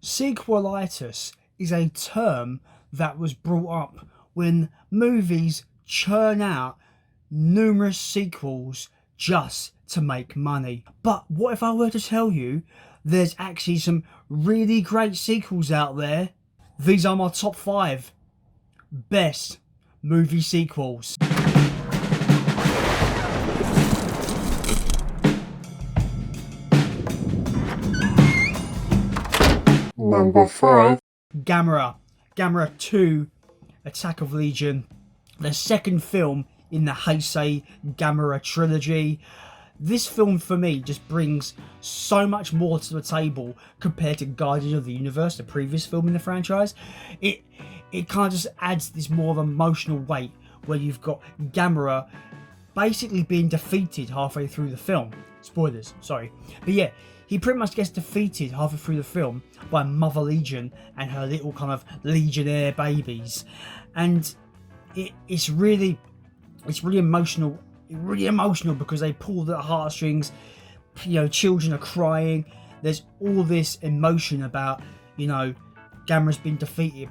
Sequelitis is a term that was brought up when movies churn out numerous sequels just to make money. But what if I were to tell you there's actually some really great sequels out there? These are my top 5 best movie sequels. Number 5. Gamera. Gamera 2, Attack of Legion. The second film in the Heisei Gamera trilogy. This film for me just brings so much more to the table compared to Guardians of the Universe, the previous film in the franchise. It kind of just adds this more of emotional weight where you've got Gamera basically being defeated halfway through the film. Spoilers, sorry. But yeah, he pretty much gets defeated halfway through the film by Mother Legion and her little kind of Legionnaire babies. And it's really emotional. Really emotional because they pull the heartstrings. Children are crying. There's all this emotion about, Gamera's been defeated.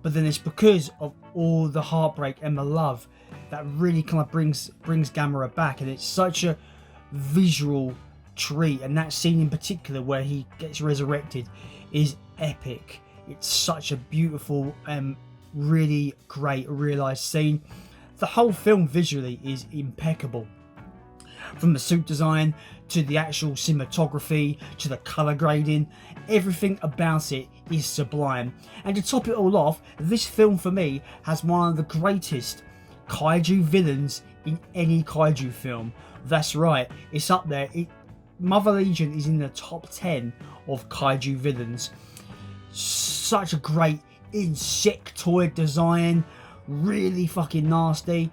But then it's because of all the heartbreak and the love that really kind of brings Gamera back. And it's such a visual treat. And that scene in particular where he gets resurrected is epic. It's such a beautiful, really great realised scene. The whole film visually is impeccable. From the suit design to the actual cinematography to the colour grading, everything about it is sublime. And to top it all off, this film for me has one of the greatest kaiju villains in any kaiju film. That's right, it's up there. Mother Legion is in the top 10 of kaiju villains. Such a great insectoid design, really fucking nasty,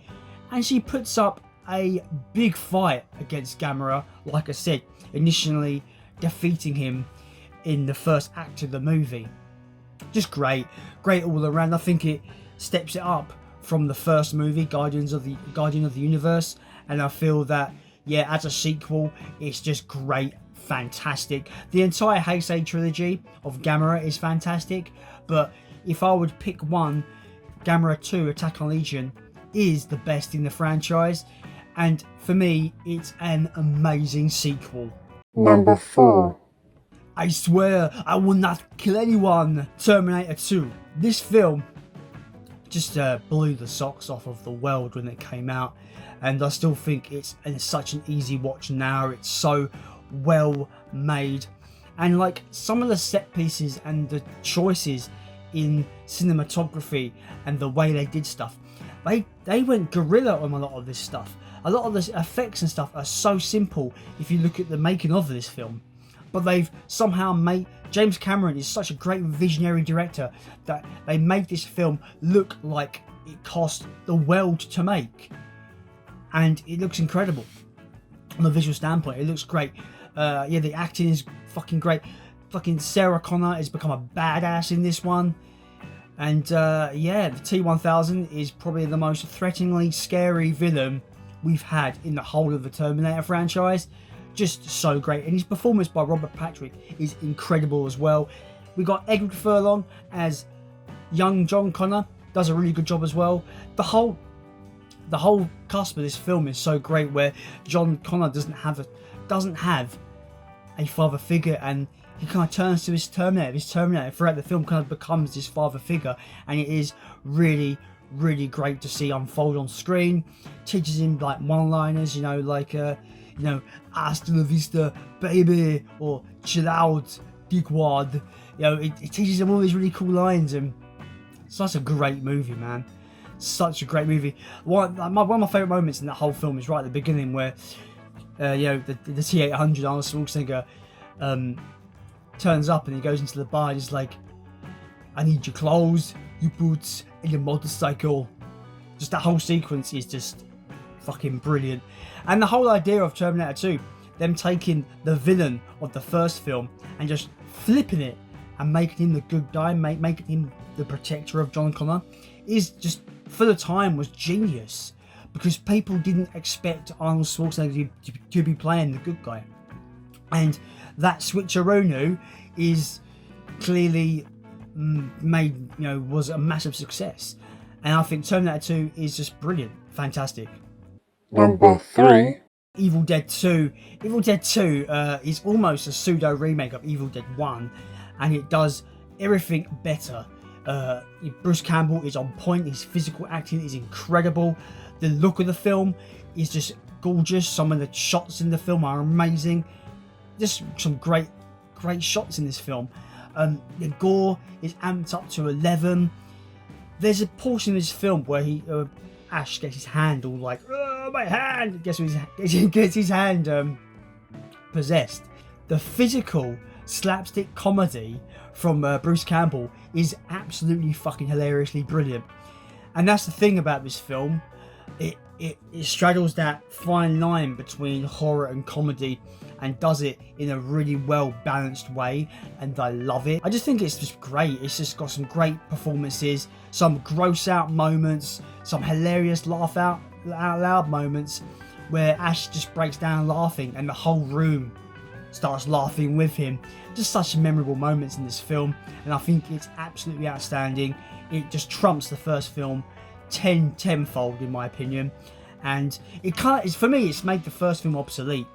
and she puts up a big fight against Gamera, like I said, initially defeating him in the first act of the movie. Just great all around. I think it steps it up from the first movie, Guardian of the Universe, and I feel that, yeah, as a sequel, it's just great, fantastic. The entire Heisei trilogy of Gamera is fantastic, but if I would pick one, Gamera 2 Attack on Legion is the best in the franchise, and for me it's an amazing sequel. Number 4. I swear I will not kill anyone. Terminator 2. This film just blew the socks off of the world when it came out, and I still think it's such an easy watch now. It's so well made, and like some of the set pieces and the choices in cinematography and the way they did stuff, they went guerrilla on a lot of this stuff. A lot of the effects and stuff are so simple if you look at the making of this film, but they've somehow made James Cameron is such a great visionary director that they made this film look like it cost the world to make, and it looks incredible from a visual standpoint. It looks great. The acting is fucking great. Fucking Sarah Connor has become a badass in this one. And the T-1000 is probably the most threateningly scary villain we've had in the whole of the Terminator franchise. Just so great. And his performance by Robert Patrick is incredible as well. We got Edward Furlong as young John Connor, does a really good job as well. The whole cusp of this film is so great, where John Connor doesn't have a father figure, and he kind of turns to his Terminator. His Terminator throughout the film kind of becomes his father figure, and it is really, really great to see unfold on screen. Teaches him like one-liners, hasta la vista, baby, or chill out, dickwad. It teaches him all these really cool lines, and such a great movie, man. Such a great movie. One of my favourite moments in that whole film is right at the beginning, where the T-800 Arnold Schwarzenegger turns up and he goes into the bar and he's like, I need your clothes, your boots, and your motorcycle. Just that whole sequence is just fucking brilliant. And the whole idea of Terminator 2, them taking the villain of the first film and just flipping it and making him the good guy, making him the protector of John Connor, is just, for the time, was genius. Because people didn't expect Arnold Schwarzenegger to be playing the good guy. And that switcheroo is clearly was a massive success. And I think Terminator 2 is just brilliant, fantastic. Number 3. Evil Dead 2. Evil Dead 2 is almost a pseudo remake of Evil Dead 1, and it does everything better. Bruce Campbell is on point, his physical acting is incredible, the look of the film is just gorgeous, some of the shots in the film are amazing, just some great shots in this film. The gore is amped up to 11. There's a portion of this film where Ash gets his hand all like, oh, my hand! Gets his hand possessed. The physical slapstick comedy from Bruce Campbell is absolutely fucking hilariously brilliant. And that's the thing about this film. It straddles that fine line between horror and comedy and does it in a really well balanced way, and I love it. I just think it's just great. It's just got some great performances, some gross out moments, some hilarious laugh out loud moments where Ash just breaks down laughing and the whole room starts laughing with him. Just such memorable moments in this film, and I think it's absolutely outstanding. It just trumps the first film tenfold in my opinion, and for me it's made the first film obsolete.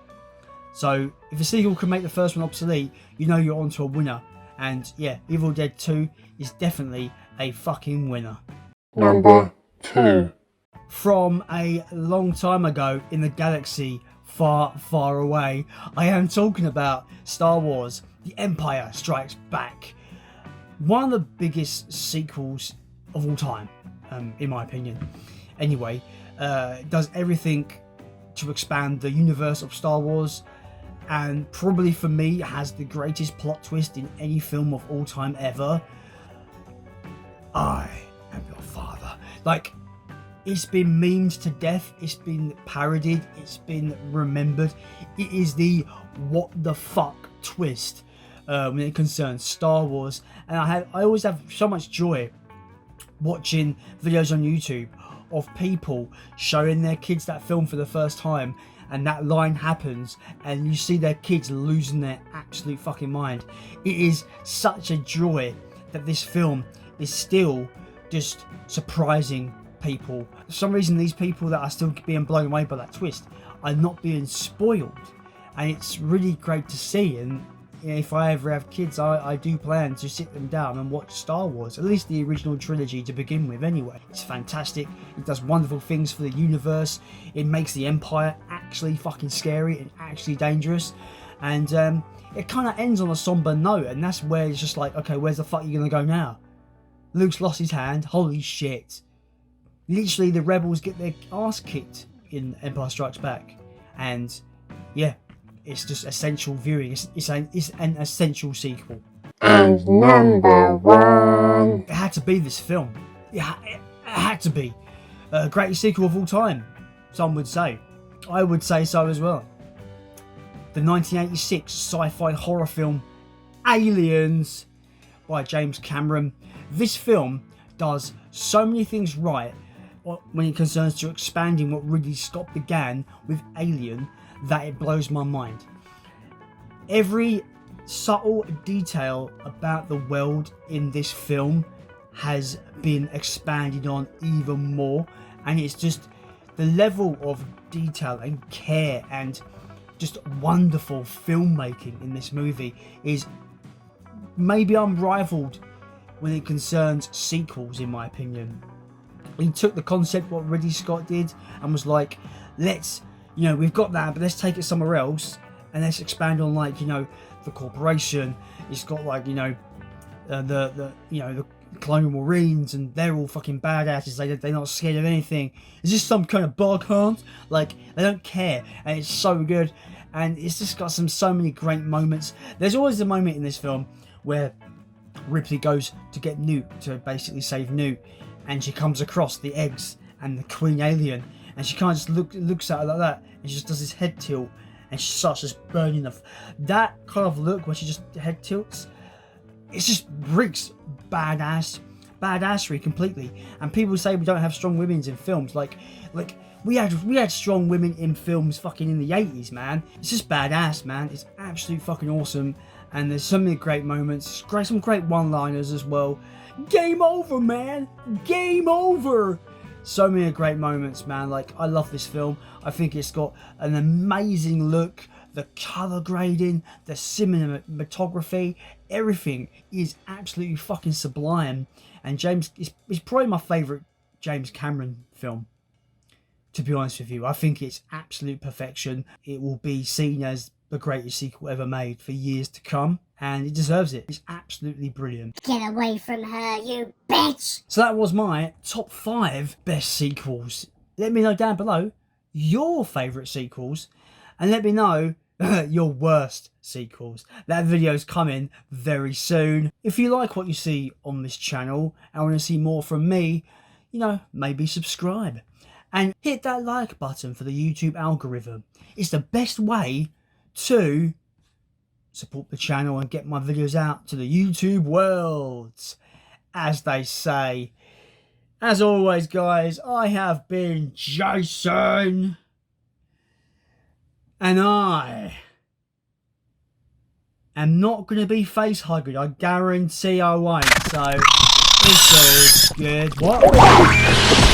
So if a sequel can make the first one obsolete, you know you're onto a winner. And yeah, Evil Dead 2 is definitely a fucking winner. Number 2. From a long time ago in the galaxy far, far away, I am talking about Star Wars: The Empire Strikes Back. One of the biggest sequels of all time, in my opinion. Anyway, it does everything to expand the universe of Star Wars, and probably for me has the greatest plot twist in any film of all time ever. I am your father. Like, it's been memed to death, it's been parodied, it's been remembered. It is the what the fuck twist when it concerns Star Wars, and I always have so much joy watching videos on YouTube of people showing their kids that film for the first time, and that line happens and you see their kids losing their absolute fucking mind. It is such a joy that this film is still just surprising people. For some reason, these people that are still being blown away by that twist are not being spoiled, and it's really great to see. And if I ever have kids, I do plan to sit them down and watch Star Wars, at least the original trilogy to begin with anyway. It's fantastic, it does wonderful things for the universe, it makes the Empire actually fucking scary and actually dangerous, and it kind of ends on a somber note, and that's where it's just like, okay, where's the fuck are you gonna go now? Luke's lost his hand, holy shit. Literally the rebels get their ass kicked in Empire Strikes Back, and yeah, it's just essential viewing. It's an essential sequel. And number 1. It had to be this film. Yeah, it had to be. Greatest sequel of all time, some would say. I would say so as well. The 1986 sci-fi horror film Aliens by James Cameron. This film does so many things right when it concerns to expanding what Ridley Scott began with Alien, that it blows my mind. Every subtle detail about the world in this film has been expanded on even more, and it's just the level of detail and care and just wonderful filmmaking in this movie is maybe unrivaled when it concerns sequels, in my opinion. He took the concept what Ridley Scott did and was like, we've got that, but let's take it somewhere else and let's expand on, like, the corporation. It's got, like, the Colonial Marines, and they're all fucking badasses. They're not scared of anything. Is this some kind of bug hunt? Like, they don't care, and it's so good. And it's just got so many great moments. There's always a moment in this film where Ripley goes to get Newt, to basically save Newt, and she comes across the eggs and the Queen Alien, and she kind of just looks at her like that, and she just does this head tilt, and she starts just burning that kind of look where she just head tilts. It just reeks badassery completely. And people say we don't have strong women in films. Like we had strong women in films fucking in the 80s, man. It's just badass, man. It's absolutely fucking awesome. And there's so many great moments, some great one-liners as well. Game over, man! Game over! So many great moments, man. Like, I love this film. I think it's got an amazing look. The colour grading, the cinematography, everything is absolutely fucking sublime. And James is probably my favourite James Cameron film, to be honest with you. I think it's absolute perfection. It will be seen as the greatest sequel ever made for years to come, and it deserves it. It's absolutely brilliant. Get away from her, you bitch! So that was my top 5 best sequels. Let me know down below your favourite sequels, and let me know your worst sequels. That video's coming very soon. If you like what you see on this channel and want to see more from me, you know, maybe subscribe and hit that like button for the YouTube algorithm. It's the best way to support the channel and get my videos out to the YouTube world, as they say. As always, guys, I have been Jason, and I am not going to be face hugging. I guarantee I won't. So it's all good. What?